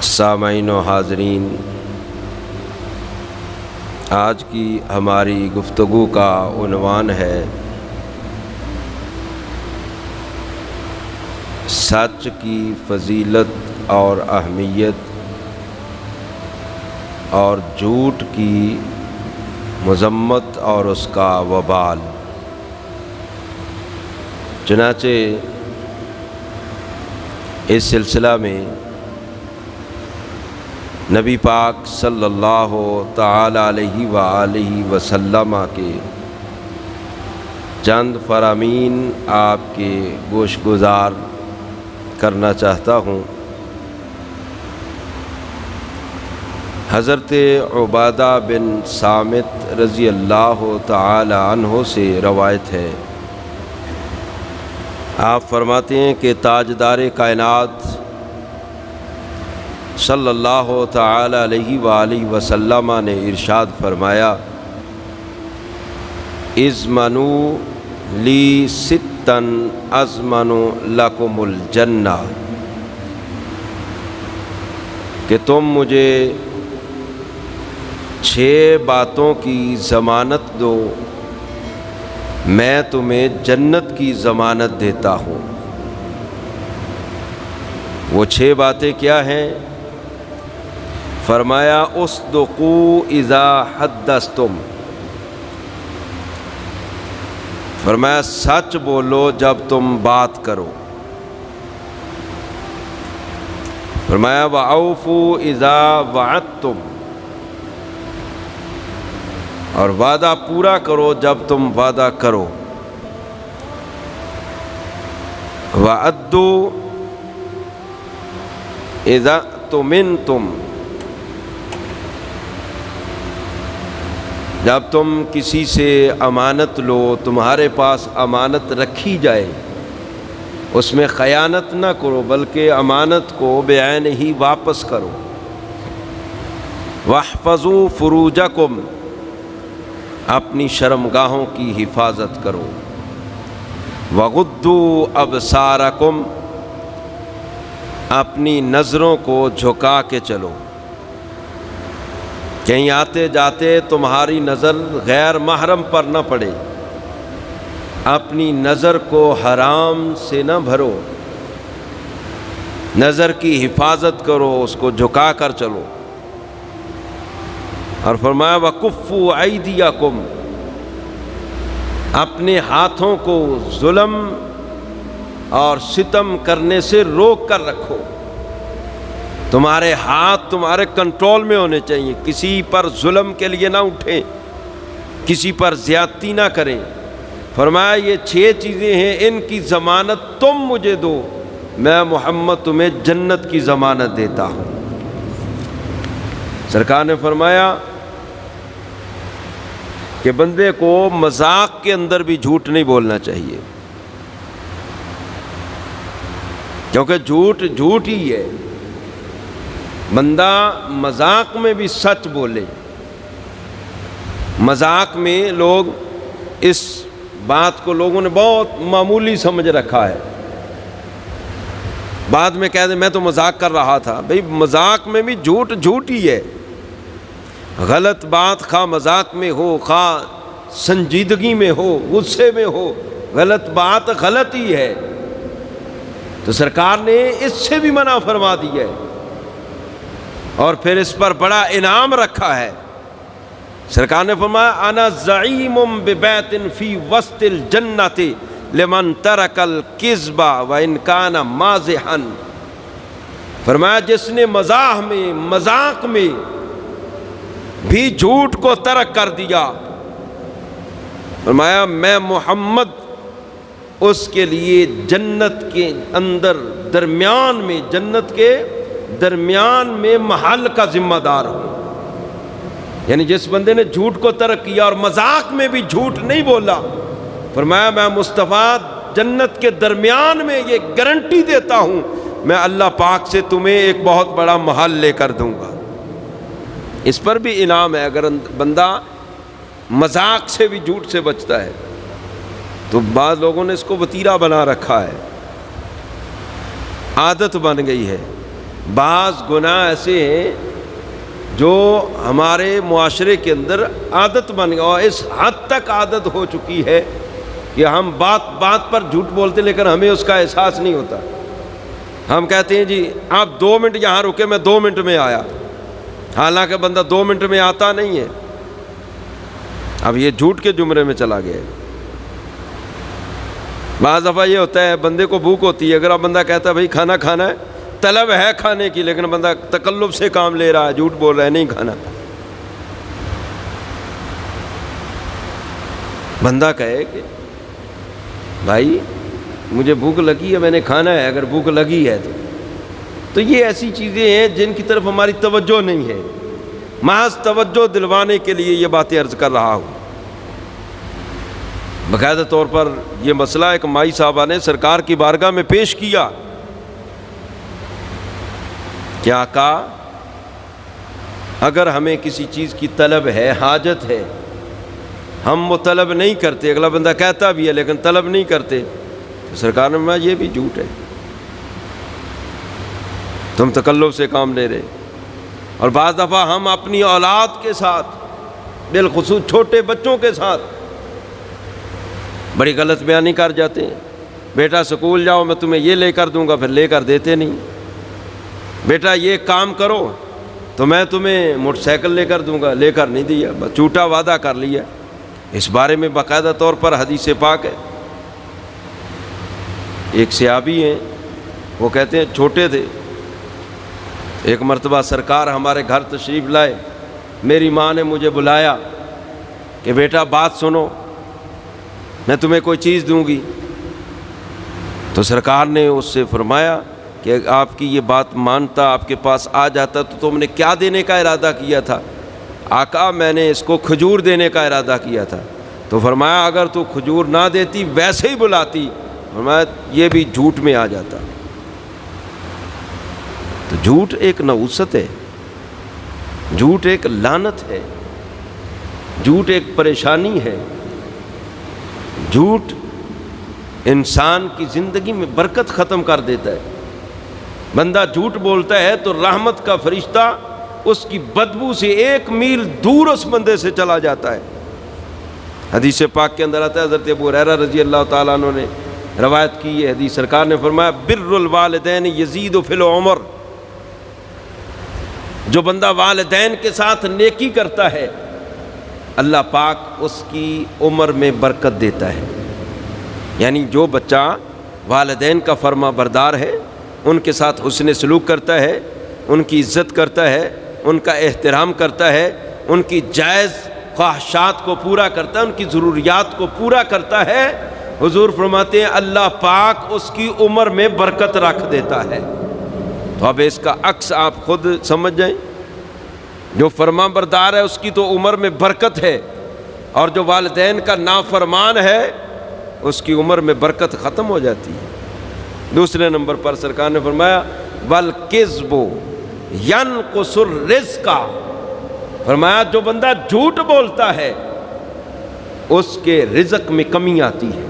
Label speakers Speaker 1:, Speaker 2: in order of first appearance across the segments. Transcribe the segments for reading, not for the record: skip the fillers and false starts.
Speaker 1: سامعین و حاضرین، آج کی ہماری گفتگو کا عنوان ہے سچ کی فضیلت اور اہمیت اور جھوٹ کی مذمت اور اس کا وبال۔ چنانچہ اس سلسلہ میں نبی پاک صلی اللہ تعالی علیہ وآلہ وسلم کے چند فرامین آپ کے گوش گزار کرنا چاہتا ہوں۔ حضرت عبادہ بن صامت رضی اللہ تعالی عنہ سے روایت ہے، آپ فرماتے ہیں کہ تاجدار کائنات صلی اللہ تعالی علیہ وآلہ وسلم نے ارشاد فرمایا، اضمنوا لی ستن اضمن لکم الجنہ، کہ تم مجھے 6 باتوں کی ضمانت دو، میں تمہیں جنت کی ضمانت دیتا ہوں۔ وہ 6 باتیں کیا ہیں؟ فرمایا اصدقوا اذا حدثتم، فرمایا سچ بولو جب تم بات کرو۔ فرمایا واوفوا اذا وعدتم، اور وعدہ پورا کرو جب تم وعدہ کرو۔ وعدوا اذا اؤتمنتم، جب تم کسی سے امانت لو، تمہارے پاس امانت رکھی جائے، اس میں خیانت نہ کرو بلکہ امانت کو بعین ہی واپس کرو۔ واحفظوا فروجکم، اپنی شرمگاہوں کی حفاظت کرو۔ وغضوا ابصارکم، اپنی نظروں کو جھکا کے چلو، کہیں آتے جاتے تمہاری نظر غیر محرم پر نہ پڑے، اپنی نظر کو حرام سے نہ بھرو، نظر کی حفاظت کرو، اس کو جھکا کر چلو۔ اور فرمایا وَكُفُّوا أَيْدِيَكُمْ، اپنے ہاتھوں کو ظلم اور ستم کرنے سے روک کر رکھو، تمہارے ہاتھ تمہارے کنٹرول میں ہونے چاہیے، کسی پر ظلم کے لیے نہ اٹھیں، کسی پر زیادتی نہ کریں۔ فرمایا یہ 6 چیزیں ہیں، ان کی ضمانت تم مجھے دو، میں محمد تمہیں جنت کی ضمانت دیتا ہوں۔ سرکار نے فرمایا کہ بندے کو مذاق کے اندر بھی جھوٹ نہیں بولنا چاہیے، کیونکہ جھوٹ جھوٹ ہی ہے۔ بندہ مذاق میں بھی سچ بولے۔ مذاق میں لوگ اس بات کو لوگوں نے بہت معمولی سمجھ رکھا ہے، بعد میں کہہ دیں میں تو مذاق کر رہا تھا۔ بھئی مذاق میں بھی جھوٹ جھوٹ ہی ہے۔ غلط بات خواہ مذاق میں ہو، خواہ سنجیدگی میں ہو، غصے میں ہو، غلط بات غلط ہی ہے۔ تو سرکار نے اس سے بھی منع فرما دیا ہے، اور پھر اس پر بڑا انعام رکھا ہے۔ سرکار نے فرمایا انا زعیم ببیت فی وسط الجنۃ لمن ترک الکذب وان کان مازحا، فرمایا جس نے مزاح میں مذاق میں بھی جھوٹ کو ترک کر دیا، فرمایا میں محمد اس کے لیے جنت کے اندر درمیان میں، جنت کے درمیان میں محل کا ذمہ دار ہوں۔ یعنی جس بندے نے جھوٹ کو ترک کیا اور مذاق میں بھی جھوٹ نہیں بولا، فرمایا میں مصطفیٰ جنت کے درمیان میں یہ گارنٹی دیتا ہوں، میں اللہ پاک سے تمہیں ایک بہت بڑا محل لے کر دوں گا۔ اس پر بھی انعام ہے، اگر بندہ مذاق سے بھی جھوٹ سے بچتا ہے۔ تو بعض لوگوں نے اس کو وتیرہ بنا رکھا ہے، عادت بن گئی ہے۔ بعض گناہ ایسے ہیں جو ہمارے معاشرے کے اندر عادت بن گیا، اور اس حد تک عادت ہو چکی ہے کہ ہم بات بات پر جھوٹ بولتے لیکن ہمیں اس کا احساس نہیں ہوتا۔ ہم کہتے ہیں جی آپ 2 منٹ یہاں رکے، میں 2 منٹ میں آیا، حالانکہ بندہ 2 منٹ میں آتا نہیں ہے۔ اب یہ جھوٹ کے زمرے میں چلا گیا ہے۔ بعض دفعہ یہ ہوتا ہے بندے کو بھوک ہوتی ہے، اگر اب بندہ کہتا ہے بھائی کھانا کھانا ہے، طلب ہے کھانے کی، لیکن بندہ تکلف سے کام لے رہا ہے، جھوٹ بول رہا ہے نہیں کھانا۔ بندہ کہے کہ بھائی مجھے بھوک لگی ہے، میں نے کھانا ہے، اگر بھوک لگی ہے تو یہ ایسی چیزیں ہیں جن کی طرف ہماری توجہ نہیں ہے۔ محض توجہ دلوانے کے لیے یہ باتیں عرض کر رہا ہوں۔ باقاعدہ طور پر یہ مسئلہ ایک مائی صاحبہ نے سرکار کی بارگاہ میں پیش کیا۔ کیا کہا؟ اگر ہمیں کسی چیز کی طلب ہے، حاجت ہے، ہم وہ طلب نہیں کرتے، اگلا بندہ کہتا بھی ہے لیکن طلب نہیں کرتے، تو سرکار نے فرمایا یہ بھی جھوٹ ہے، تم تکلف سے کام لے رہے۔ اور بعض دفعہ ہم اپنی اولاد کے ساتھ، بالخصوص چھوٹے بچوں کے ساتھ بڑی غلط بیانی کر جاتے ہیں۔ بیٹا سکول جاؤ، میں تمہیں یہ لے کر دوں گا، پھر لے کر دیتے نہیں۔ بیٹا یہ کام کرو تو میں تمہیں موٹر سائیکل لے کر دوں گا، لے کر نہیں دیا، بس جھوٹا وعدہ کر لیا۔ اس بارے میں باقاعدہ طور پر حدیث پاک ہے۔ ایک صحابی ہیں، وہ کہتے ہیں چھوٹے تھے، ایک مرتبہ سرکار ہمارے گھر تشریف لائے، میری ماں نے مجھے بلایا کہ بیٹا بات سنو، میں تمہیں کوئی چیز دوں گی۔ تو سرکار نے اس سے فرمایا کہ آپ کی یہ بات مانتا، آپ کے پاس آ جاتا تو تم نے کیا دینے کا ارادہ کیا تھا؟ آقا میں نے اس کو کھجور دینے کا ارادہ کیا تھا۔ تو فرمایا اگر تو کھجور نہ دیتی، ویسے ہی بلاتی، فرمایا یہ بھی جھوٹ میں آ جاتا۔ تو جھوٹ ایک نحوست ہے، جھوٹ ایک لعنت ہے، جھوٹ ایک پریشانی ہے، جھوٹ انسان کی زندگی میں برکت ختم کر دیتا ہے۔ بندہ جھوٹ بولتا ہے تو رحمت کا فرشتہ اس کی بدبو سے 1 میل دور اس بندے سے چلا جاتا ہے۔ حدیث پاک کے اندر آتا ہے، حضرت ابو ہریرہ رضی اللہ تعالیٰ عنہ نے روایت کی یہ حدیث، سرکار نے فرمایا بر الوالدین یزید فی العمر، جو بندہ والدین کے ساتھ نیکی کرتا ہے اللہ پاک اس کی عمر میں برکت دیتا ہے۔ یعنی جو بچہ والدین کا فرما بردار ہے، ان کے ساتھ حسن سلوک کرتا ہے، ان کی عزت کرتا ہے، ان کا احترام کرتا ہے، ان کی جائز خواہشات کو پورا کرتا ہے، ان کی ضروریات کو پورا کرتا ہے، حضور فرماتے ہیں اللہ پاک اس کی عمر میں برکت رکھ دیتا ہے۔ تو اب اس کا عکس آپ خود سمجھ جائیں، جو فرما بردار ہے اس کی تو عمر میں برکت ہے، اور جو والدین کا نافرمان ہے اس کی عمر میں برکت ختم ہو جاتی ہے۔ دوسرے نمبر پر سرکار نے فرمایا وَالْكِذْبُ يَنْقُصُ الرِّزْقَ، فرمایا جو بندہ جھوٹ بولتا ہے اس کے رزق میں کمی آتی ہے۔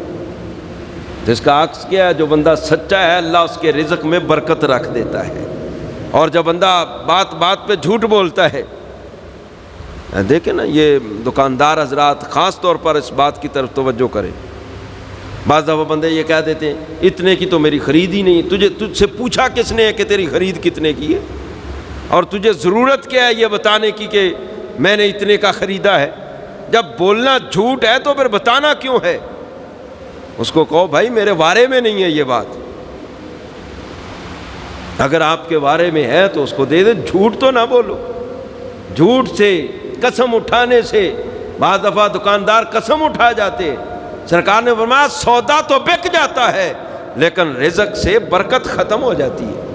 Speaker 1: تو اس کا عکس کیا ہے؟ جو بندہ سچا ہے اللہ اس کے رزق میں برکت رکھ دیتا ہے، اور جب بندہ بات بات پہ جھوٹ بولتا ہے، دیکھیں نا یہ دکاندار حضرات خاص طور پر اس بات کی طرف توجہ کریں۔ بعض دفعہ بندے یہ کہہ دیتے ہیں اتنے کی تو میری خرید ہی نہیں، تجھ سے پوچھا کس نے ہے کہ تیری خرید کتنے کی ہے، اور تجھے ضرورت کیا ہے یہ بتانے کی کہ میں نے اتنے کا خریدا ہے؟ جب بولنا جھوٹ ہے تو پھر بتانا کیوں ہے؟ اس کو کہو بھائی میرے بارے میں نہیں ہے یہ بات، اگر آپ کے بارے میں ہے تو اس کو دے دے، جھوٹ تو نہ بولو۔ جھوٹ سے، قسم اٹھانے سے بعض دفعہ دکاندار قسم اٹھا جاتے، سرکار نے فرمایا سودا تو بک جاتا ہے لیکن رزق سے برکت ختم ہو جاتی ہے،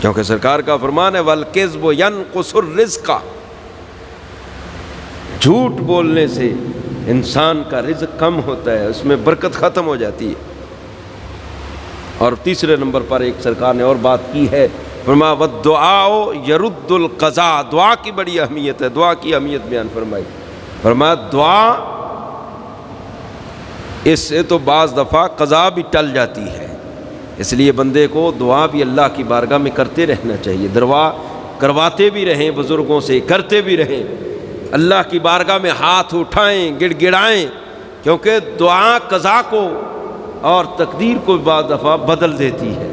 Speaker 1: کیونکہ سرکار کا فرمان ہے وَالْكِذْبُ يَنْقُصُ الرِّزْقَ، جھوٹ بولنے سے انسان کا رزق کم ہوتا ہے، اس میں برکت ختم ہو جاتی ہے۔ اور تیسرے نمبر پر ایک سرکار نے اور بات کی ہے، فرمایا وَالدُّعَاءُ يَرُدُّ الْقَضَاءَ، دعا کی بڑی اہمیت ہے، دعا کی اہمیت بیان فرمائی، فرمایا دعا اس سے تو بعض دفعہ قضا بھی ٹل جاتی ہے، اس لیے بندے کو دعا بھی اللہ کی بارگاہ میں کرتے رہنا چاہیے، دعا کرواتے بھی رہیں بزرگوں سے، کرتے بھی رہیں، اللہ کی بارگاہ میں ہاتھ اٹھائیں، گڑ گڑائیں، کیونکہ دعا قضا کو اور تقدیر کو بعض دفعہ بدل دیتی ہے۔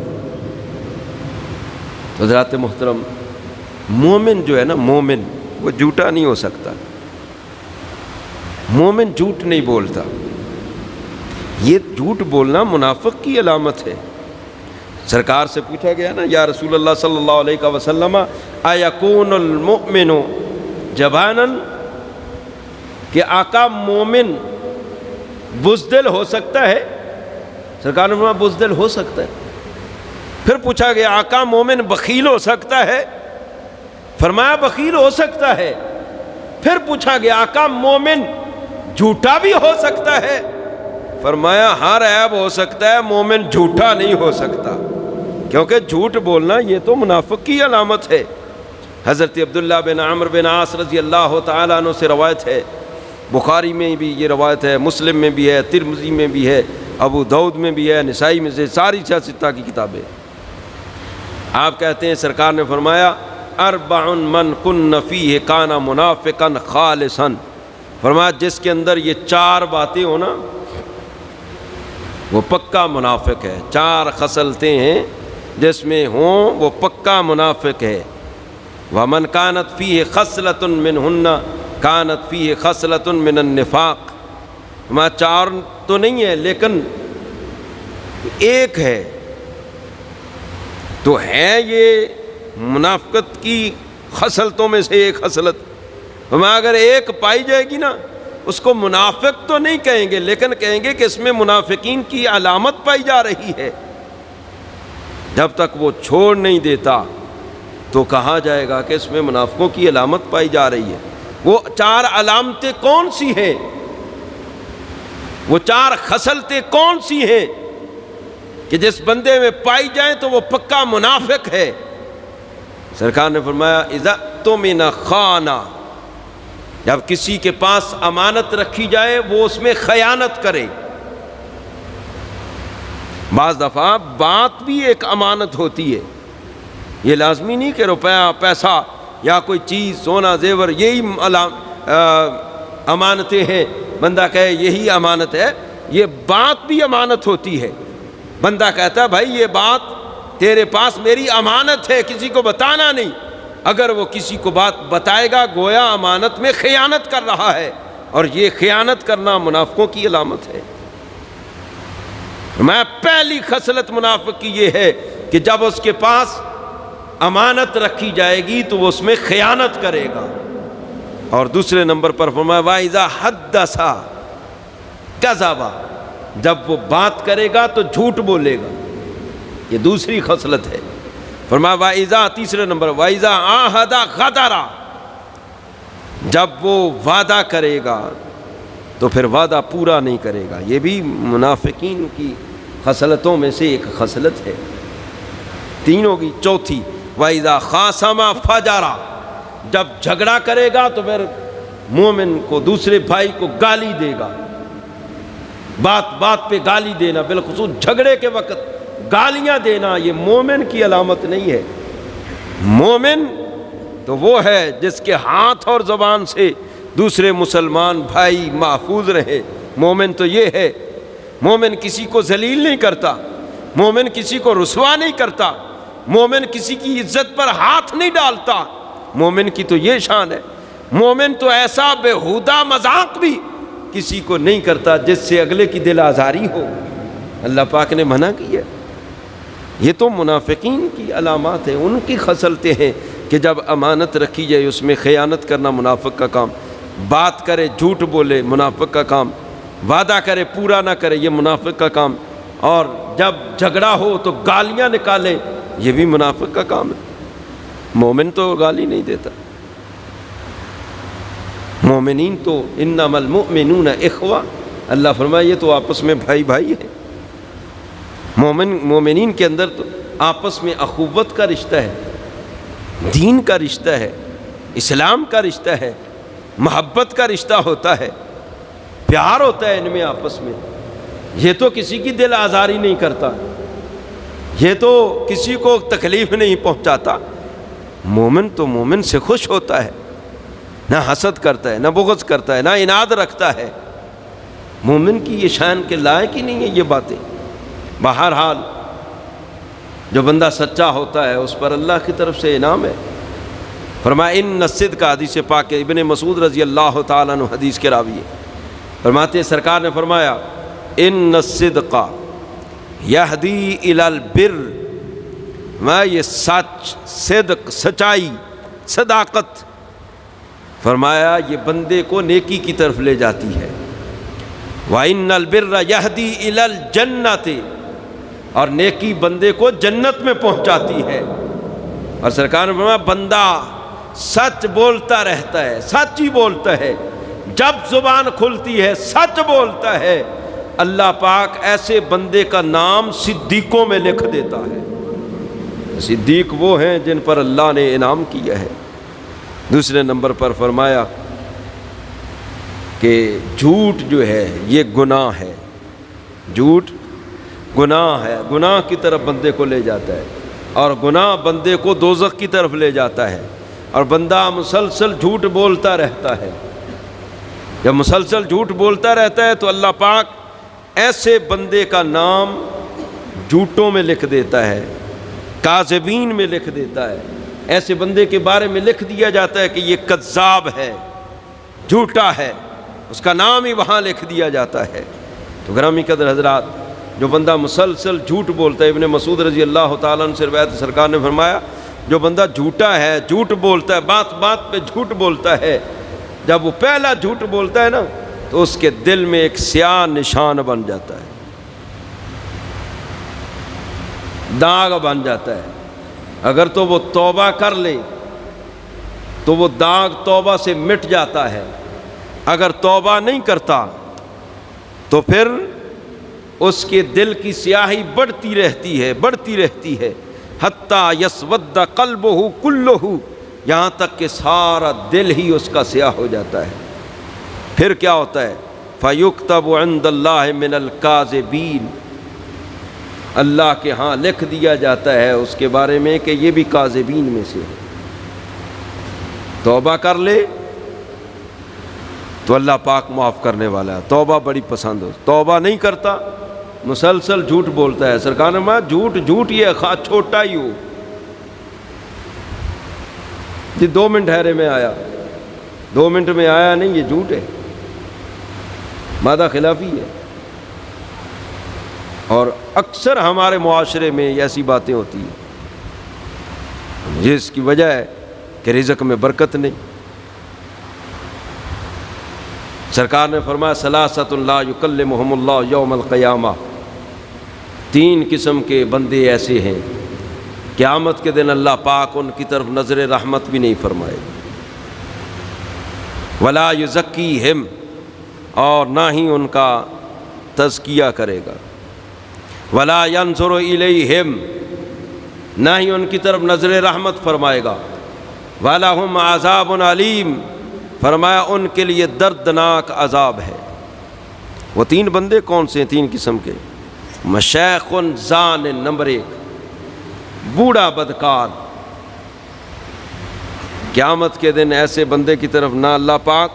Speaker 1: تو حضرات محترم، مومن جو ہے نا، مومن وہ جھوٹا نہیں ہو سکتا، مومن جھوٹ نہیں بولتا۔ یہ جھوٹ بولنا منافق کی علامت ہے۔ سرکار سے پوچھا گیا نا، یا رسول اللہ صلی اللہ علیہ وسلم ایکون المؤمن جبانا، کہ آقا مومن بزدل ہو سکتا ہے؟ سرکار نے فرمایا بزدل ہو سکتا ہے۔ پھر پوچھا گیا آقا مومن بخیل ہو سکتا ہے؟ فرمایا بخیل ہو سکتا ہے۔ پھر پوچھا گیا آقا مومن جھوٹا بھی ہو سکتا ہے؟ فرمایا ہر عیب ہو سکتا ہے، مومن جھوٹا نہیں ہو سکتا، کیونکہ جھوٹ بولنا یہ تو منافق کی علامت ہے۔ حضرت عبداللہ بن عمرو بن عاص رضی اللہ تعالیٰ عنہ سے روایت ہے، بخاری میں بھی یہ روایت ہے، مسلم میں بھی ہے، ترمذی میں بھی ہے، ابو داؤد میں بھی ہے، نسائی میں سے، ساری ستہ کی کتابیں۔ آپ کہتے ہیں سرکار نے فرمایا اربع من کن فیہ کان منافقا خالصا، فرمایا جس کے اندر یہ چار باتیں ہو نا وہ پکا منافق ہے۔ چار خصلتیں ہیں جس میں ہوں وہ پکا منافق ہے۔ ومن کانت فیہ خصلۃ منہن کانت فیہ خصلۃ من النفاق، فرمایا چار تو نہیں ہے لیکن ایک ہے تو ہے یہ منافقت کی خصلتوں میں سے ایک خصلت۔ فرمایا اگر ایک پائی جائے گی نا اس کو منافق تو نہیں کہیں گے، لیکن کہیں گے کہ اس میں منافقین کی علامت پائی جا رہی ہے۔ جب تک وہ چھوڑ نہیں دیتا تو کہا جائے گا کہ اس میں منافقوں کی علامت پائی جا رہی ہے۔ وہ چار علامتیں کون سی ہیں؟ وہ چار خصلتیں کون سی ہیں کہ جس بندے میں پائی جائیں تو وہ پکا منافق ہے؟ سرکار نے فرمایا اذا اؤتمن خان، جب کسی کے پاس امانت رکھی جائے وہ اس میں خیانت کرے۔ بعض دفعہ بات بھی ایک امانت ہوتی ہے، یہ لازمی نہیں کہ روپیہ پیسہ یا کوئی چیز سونا زیور یہی امانتیں ہیں، بندہ کہے یہی امانت ہے۔ یہ بات بھی امانت ہوتی ہے۔ بندہ کہتا ہے بھائی یہ بات تیرے پاس میری امانت ہے، کسی کو بتانا نہیں، اگر وہ کسی کو بات بتائے گا گویا امانت میں خیانت کر رہا ہے، اور یہ خیانت کرنا منافقوں کی علامت ہے۔ میں پہلی خصلت منافق کی یہ ہے کہ جب اس کے پاس امانت رکھی جائے گی تو وہ اس میں خیانت کرے گا۔ اور دوسرے نمبر پر فرمایا وَإِذَا حَدَّثَ كَذَبَ، جب وہ بات کرے گا تو جھوٹ بولے گا، یہ دوسری خصلت ہے۔ فرمایا وَإِذَا، تیسرے نمبر وَإِذَا عَاهَدَ غَدَرَ، جب وہ وعدہ کرے گا تو پھر وعدہ پورا نہیں کرے گا، یہ بھی منافقین کی خصلتوں میں سے ایک خصلت ہے۔ تین ہوگی، چوتھی وَإِذَا خَاصَمَ فَجَرَ، جب جھگڑا کرے گا تو پھر مومن کو دوسرے بھائی کو گالی دے گا، بات بات پہ گالی دینا، بالخصوص جھگڑے کے وقت گالیاں دینا، یہ مومن کی علامت نہیں ہے۔ مومن تو وہ ہے جس کے ہاتھ اور زبان سے دوسرے مسلمان بھائی محفوظ رہے۔ مومن تو یہ ہے، مومن کسی کو ذلیل نہیں کرتا، مومن کسی کو رسوا نہیں کرتا، مومن کسی کی عزت پر ہاتھ نہیں ڈالتا۔ مومن کی تو یہ شان ہے۔ مومن تو ایسا بےہودہ مذاق بھی کسی کو نہیں کرتا جس سے اگلے کی دل آزاری ہو، اللہ پاک نے منع کیا۔ یہ تو منافقین کی علامات ہیں، ان کی خصلتیں ہیں کہ جب امانت رکھی جائے اس میں خیانت کرنا منافق کا کام، بات کرے جھوٹ بولے منافق کا کام، وعدہ کرے پورا نہ کرے یہ منافق کا کام، اور جب جھگڑا ہو تو گالیاں نکالے یہ بھی منافق کا کام ہے۔ مومن تو گالی نہیں دیتا، مومنین تو انما المؤمنون اخوہ، اللہ فرمائے یہ تو آپس میں بھائی بھائی ہے۔ مومنین کے اندر تو آپس میں اخوت کا رشتہ ہے، دین کا رشتہ ہے، اسلام کا رشتہ ہے، محبت کا رشتہ ہوتا ہے، پیار ہوتا ہے ان میں آپس میں۔ یہ تو کسی کی دل آزاری نہیں کرتا، یہ تو کسی کو تکلیف نہیں پہنچاتا، مومن تو مومن سے خوش ہوتا ہے، نہ حسد کرتا ہے، نہ بغض کرتا ہے، نہ عناد رکھتا ہے۔ مومن کی یہ شان کے لائق ہی نہیں ہے یہ باتیں۔ بہرحال جو بندہ سچا ہوتا ہے اس پر اللہ کی طرف سے انعام ہے۔ فرمایا ان الصدق، حدیث پاک ہے، ابن مسعود رضی اللہ تعالیٰ عنہ حدیث کے راوی ہے، فرماتے ہیں سرکار نے فرمایا ان الصدق یہدی الی البر، میں یہ سچ، صدق، سچائی، صداقت، فرمایا یہ بندے کو نیکی کی طرف لے جاتی ہے۔ وَإِنَّ الْبِرَّ يَهْدِي إِلَى الْجَنَّةِ، اور نیکی بندے کو جنت میں پہنچاتی ہے۔ اور سرکار نے فرمایا بندہ سچ بولتا رہتا ہے، سچ ہی بولتا ہے، جب زبان کھلتی ہے سچ بولتا ہے، اللہ پاک ایسے بندے کا نام صدیقوں میں لکھ دیتا ہے۔ صدیق وہ ہیں جن پر اللہ نے انعام کیا ہے۔ دوسرے نمبر پر فرمایا کہ جھوٹ جو ہے یہ گناہ ہے، جھوٹ گناہ ہے، گناہ کی طرف بندے کو لے جاتا ہے، اور گناہ بندے کو دوزخ کی طرف لے جاتا ہے، اور بندہ مسلسل جھوٹ بولتا رہتا ہے۔ جب مسلسل جھوٹ بولتا رہتا ہے تو اللہ پاک ایسے بندے کا نام جھوٹوں میں لکھ دیتا ہے، کاذبین میں لکھ دیتا ہے، ایسے بندے کے بارے میں لکھ دیا جاتا ہے کہ یہ کذاب ہے، جھوٹا ہے، اس کا نام ہی وہاں لکھ دیا جاتا ہے۔ تو گرامی قدر حضرات، جو بندہ مسلسل جھوٹ بولتا ہے، ابن مسعود رضی اللہ تعالیٰ عنہ سے روایت، سرکار نے فرمایا جو بندہ جھوٹا ہے، جھوٹ بولتا ہے، بات بات پہ جھوٹ بولتا ہے، جب وہ پہلا جھوٹ بولتا ہے نا تو اس کے دل میں ایک سیاہ نشان بن جاتا ہے، داغ بن جاتا ہے۔ اگر تو وہ توبہ کر لے تو وہ داغ توبہ سے مٹ جاتا ہے، اگر توبہ نہیں کرتا تو پھر اس کے دل کی سیاہی بڑھتی رہتی ہے، بڑھتی رہتی ہے، حتیٰ یسود قلبہ کلہ، یہاں تک کہ سارا دل ہی اس کا سیاہ ہو جاتا ہے۔ پھر کیا ہوتا ہے؟ فَيُكْتَبُ عِنْدَ اللَّهِ مِنَ الْكَاذِبِينَ، اللہ کے ہاں لکھ دیا جاتا ہے اس کے بارے میں کہ یہ بھی کاذبین میں سے ہے۔ توبہ کر لے تو اللہ پاک معاف کرنے والا ہے، توبہ بڑی پسند ہو، توبہ نہیں کرتا مسلسل جھوٹ بولتا ہے۔ سرکار نے فرمایا جھوٹ جھوٹ یہ خواہ چھوٹا ہی ہو، جی 2 منٹ ٹھہرے میں آیا، 2 منٹ میں آیا نہیں، یہ جھوٹ ہے، مادہ خلافی ہے۔ اور اکثر ہمارے معاشرے میں ایسی باتیں ہوتی ہیں جس کی وجہ ہے کہ رزق میں برکت نہیں۔ سرکار نے فرمایا ثلاثۃ لا یکلمہم اللہ یوم القیامہ، 3 قسم کے بندے ایسے ہیں قیامت کے دن اللہ پاک ان کی طرف نظر رحمت بھی نہیں فرمائے، ولا یزکیہم، اور نہ ہی ان کا تزکیہ کرے گا، ولا ینظر الیہم، نہ ہی ان کی طرف نظر رحمت فرمائے گا، وَلَهُمْ عَذَابٌ علیم، فرمایا ان کے لیے دردناک عذاب ہے۔ وہ 3 بندے کون سے ہیں؟ 3 قسم کے، مشیخ زان، نمبر 1 بوڑھا بدکار، قیامت کے دن ایسے بندے کی طرف نہ اللہ پاک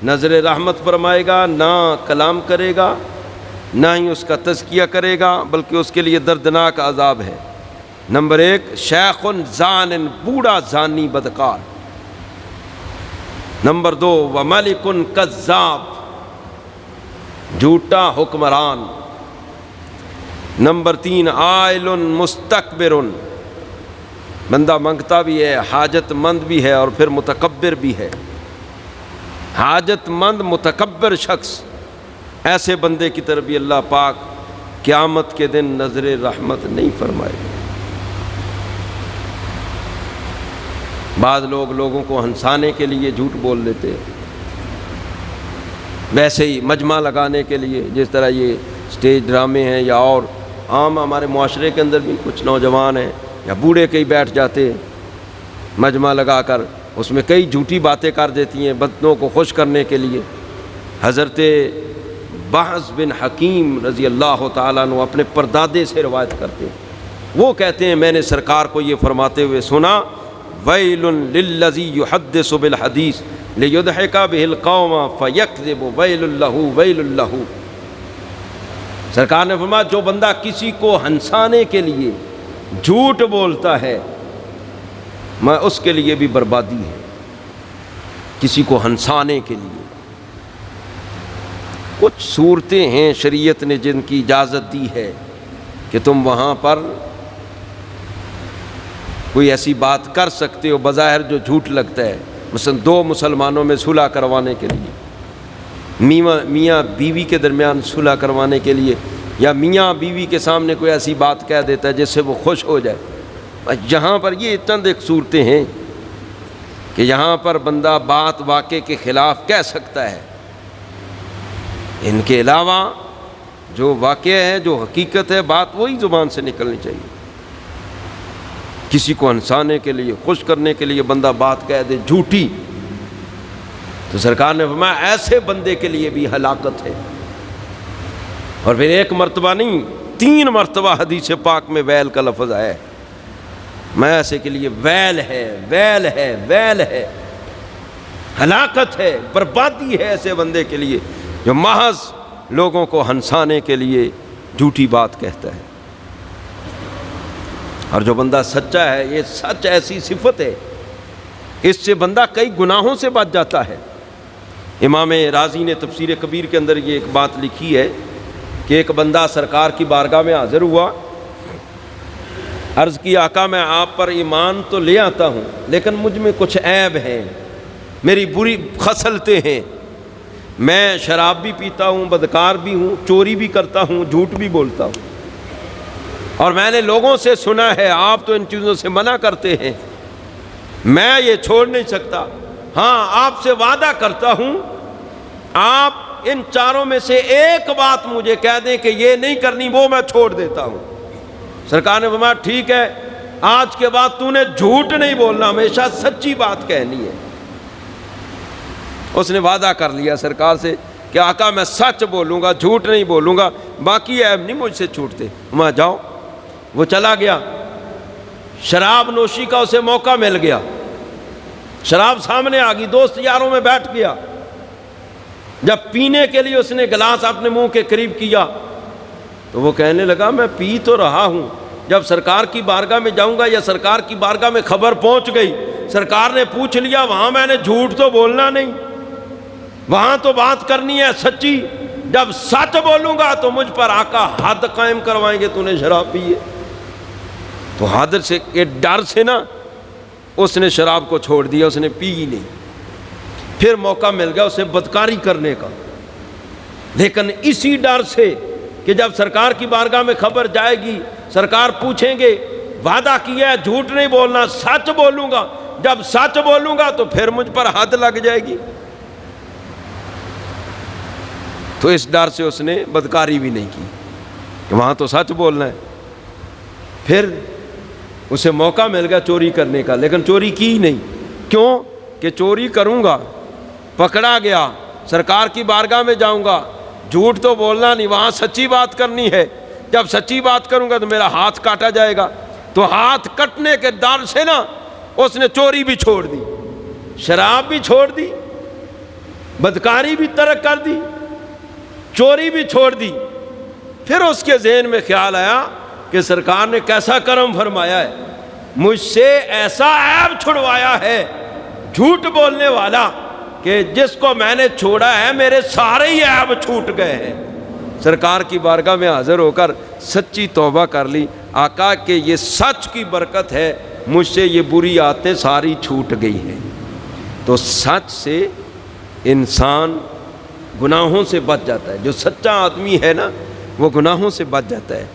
Speaker 1: نظر رحمت فرمائے گا، نہ کلام کرے گا، نہ ہی اس کا تزکیہ کرے گا، بلکہ اس کے لیے دردناک عذاب ہے۔ نمبر 1 شیخ زان، بوڑھا زانی بدکار۔ نمبر 2 وملک کذاب، جھوٹا حکمران۔ نمبر 3 عائل مستکبر، بندہ منگتا بھی ہے، حاجت مند بھی ہے، اور پھر متکبر بھی ہے۔ حاجت مند متکبر شخص، ایسے بندے کی طرف بھی اللہ پاک قیامت کے دن نظر رحمت نہیں فرمائے گا۔ بعض لوگ لوگوں کو ہنسانے کے لیے جھوٹ بول لیتے ہیں، ویسے ہی مجمع لگانے کے لیے، جس طرح یہ سٹیج ڈرامے ہیں، یا اور عام ہمارے معاشرے کے اندر بھی کچھ نوجوان ہیں یا بوڑھے کئی بیٹھ جاتے ہیں مجمع لگا کر، اس میں کئی جھوٹی باتیں کر دیتی ہیں بندوں کو خوش کرنے کے لیے۔ حضرت بہز بن حکیم رضی اللہ تعالیٰ عنہ اپنے پردادے سے روایت کرتے ہیں، وہ کہتے ہیں میں نے سرکار کو یہ فرماتے ہوئے سنا، ویل للذی یحدث بالحدیث لیضحک بہ القوم فیکذب ویل لہ ویل لہ۔ سرکار نے فرمایا جو بندہ کسی کو ہنسانے کے لیے جھوٹ بولتا ہے، میں اس کے لیے بھی بربادی ہے، کسی کو ہنسانے کے لیے۔ کچھ صورتیں ہیں شریعت نے جن کی اجازت دی ہے کہ تم وہاں پر کوئی ایسی بات کر سکتے ہو بظاہر جو جھوٹ لگتا ہے، مثلا دو مسلمانوں میں صلح کروانے کے لیے، میاں بیوی کے درمیان صلح کروانے کے لیے، یا میاں بیوی کے سامنے کوئی ایسی بات کہہ دیتا ہے جس سے وہ خوش ہو جائے۔ یہاں پر یہ چند ایک صورتیں ہیں کہ یہاں پر بندہ بات واقعے کے خلاف کہہ سکتا ہے، ان کے علاوہ جو واقعہ ہے، جو حقیقت ہے، بات وہی زبان سے نکلنی چاہیے۔ کسی کو ہنسانے کے لیے، خوش کرنے کے لیے بندہ بات کہہ دے جھوٹی، تو سرکار نے فرمایا ایسے بندے کے لیے بھی ہلاکت ہے۔ اور پھر ایک مرتبہ نہیں، 3 مرتبہ حدیث پاک میں ویل کا لفظ ہے، میں ایسے کے لیے ویل ہے، ویل ہے، ویل ہے، ہلاکت ہے، بربادی ہے ایسے بندے کے لیے جو محض لوگوں کو ہنسانے کے لیے جھوٹی بات کہتا ہے۔ اور جو بندہ سچا ہے، یہ سچ ایسی صفت ہے، اس سے بندہ کئی گناہوں سے بچ جاتا ہے۔ امام رازی نے تفسیر کبیر کے اندر یہ ایک بات لکھی ہے کہ ایک بندہ سرکار کی بارگاہ میں حاضر ہوا، عرض کی آقا میں آپ پر ایمان تو لے آتا ہوں لیکن مجھ میں کچھ عیب ہیں، میری بری خصلتیں ہیں، میں شراب بھی پیتا ہوں، بدکار بھی ہوں، چوری بھی کرتا ہوں، جھوٹ بھی بولتا ہوں، اور میں نے لوگوں سے سنا ہے آپ تو ان چیزوں سے منع کرتے ہیں، میں یہ چھوڑ نہیں سکتا۔ ہاں آپ سے وعدہ کرتا ہوں آپ ان چاروں میں سے ایک بات مجھے کہہ دیں کہ یہ نہیں کرنی، وہ میں چھوڑ دیتا ہوں۔ سرکار نے فرمایا ٹھیک ہے، آج کے بعد تو نے جھوٹ نہیں بولنا، ہمیشہ سچی بات کہنی ہے۔ اس نے وعدہ کر لیا سرکار سے کہ آقا میں سچ بولوں گا، جھوٹ نہیں بولوں گا، باقی عیب نہیں مجھ سے چھوٹتے۔ میں جاؤ، وہ چلا گیا، شراب نوشی کا اسے موقع مل گیا، شراب سامنے آ گئی، دوست یاروں میں بیٹھ گیا، جب پینے کے لیے اس نے گلاس اپنے منہ کے قریب کیا تو وہ کہنے لگا میں پی تو رہا ہوں، جب سرکار کی بارگاہ میں جاؤں گا یا سرکار کی بارگاہ میں خبر پہنچ گئی، سرکار نے پوچھ لیا، وہاں میں نے جھوٹ تو بولنا نہیں، وہاں تو بات کرنی ہے سچی، جب سچ بولوں گا تو مجھ پر آقا حد قائم کروائیں گے، تو نے شراب پی ہے۔ تو حد سے کے ڈر سے نا اس نے شراب کو چھوڑ دیا، اس نے پی ہی نہیں۔ پھر موقع مل گیا اسے بدکاری کرنے کا، لیکن اسی ڈر سے کہ جب سرکار کی بارگاہ میں خبر جائے گی، سرکار پوچھیں گے، وعدہ کیا ہے جھوٹ نہیں بولنا، سچ بولوں گا، جب سچ بولوں گا تو پھر مجھ پر حد لگ جائے گی، تو اس ڈر سے اس نے بدکاری بھی نہیں کی کہ وہاں تو سچ بولنا ہے۔ پھر اسے موقع مل گیا چوری کرنے کا، لیکن چوری کی نہیں، کیوں کہ چوری کروں گا، پکڑا گیا، سرکار کی بارگاہ میں جاؤں گا، جھوٹ تو بولنا نہیں، وہاں سچی بات کرنی ہے، جب سچی بات کروں گا تو میرا ہاتھ کاٹا جائے گا، تو ہاتھ کٹنے کے ڈر سے نا اس نے چوری بھی چھوڑ دی، شراب بھی چھوڑ دی، بدکاری بھی ترک کر دی، چوری بھی چھوڑ دی۔ پھر اس کے ذہن میں خیال آیا کہ سرکار نے کیسا کرم فرمایا ہے، مجھ سے ایسا عیب چھڑوایا ہے جھوٹ بولنے والا کہ جس کو میں نے چھوڑا ہے میرے سارے ہی عیب چھوٹ گئے ہیں۔ سرکار کی بارگاہ میں حاضر ہو کر سچی توبہ کر لی، آقا کہ یہ سچ کی برکت ہے، مجھ سے یہ بری عادتیں ساری چھوٹ گئی ہیں۔ تو سچ سے انسان گناہوں سے بچ جاتا ہے، جو سچا آدمی ہے نا وہ گناہوں سے بچ جاتا ہے۔